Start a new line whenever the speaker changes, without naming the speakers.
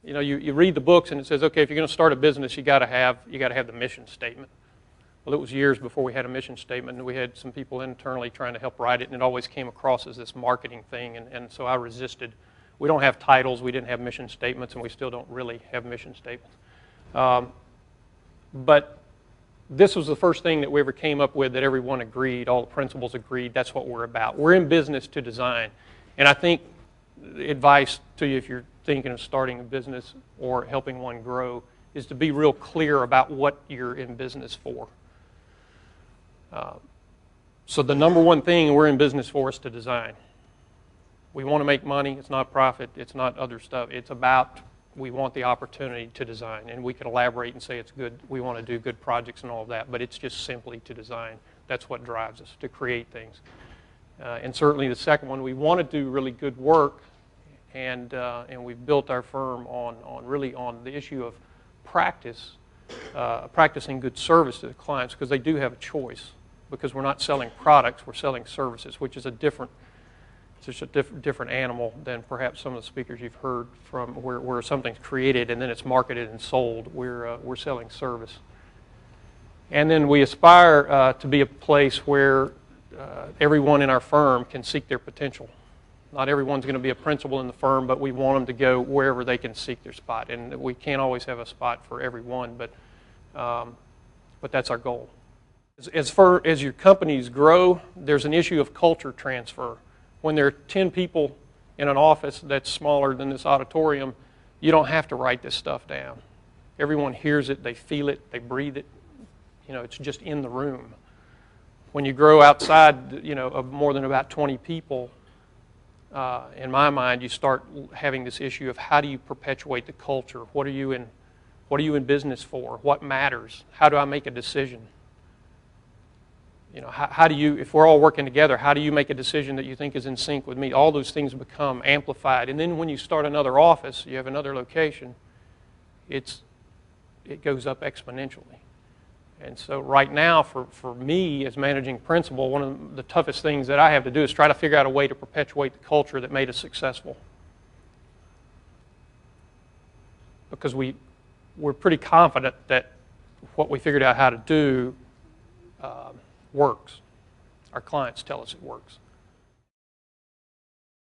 You know, you read the books and it says, okay, if you're going to start a business, you got to have the mission statement. Well, it was years before we had a mission statement, and we had some people internally trying to help write it, and it always came across as this marketing thing, and so I resisted. We don't have titles, we didn't have mission statements, and we still don't really have mission statements. But this was the first thing that we ever came up with that everyone agreed, all the principals agreed, that's what we're about. We're in business to design. And I think advice to you if you're thinking of starting a business or helping one grow is to be real clear about what you're in business for. So the number one thing we're in business for is to design. We want to make money. It's not profit. It's not other stuff. It's about we want the opportunity to design. And we can elaborate and say it's good. We want to do good projects and all of that. But it's just simply to design. That's what drives us, to create things. And certainly the second one, we want to do really good work. And we've built our firm on the issue of practicing good service to the clients, because they do have a choice. Because we're not selling products, we're selling services, which is it's just a different animal than perhaps some of the speakers you've heard from, where something's created and then it's marketed and sold. We're selling service. And then we aspire to be a place where everyone in our firm can seek their potential. Not everyone's going to be a principal in the firm, but we want them to go wherever they can seek their spot. And we can't always have a spot for everyone, but that's our goal. As far as your companies grow, there's an issue of culture transfer. When there are 10 people in an office that's smaller than this auditorium, you don't have to write this stuff down. Everyone hears it, they feel it, they breathe it. You know, it's just in the room. When you grow outside, you know, of more than about 20 people, in my mind, you start having this issue of how do you perpetuate the culture? What are you in business for? What matters? How do I make a decision? You know, how do you, if we're all working together, how do you make a decision that you think is in sync with me? All those things become amplified. And then when you start another office, you have another location, it goes up exponentially. And so right now, for me as managing principal, one of the toughest things that I have to do is try to figure out a way to perpetuate the culture that made us successful. Because we're pretty confident that what we figured out how to do works. Our clients tell us it works.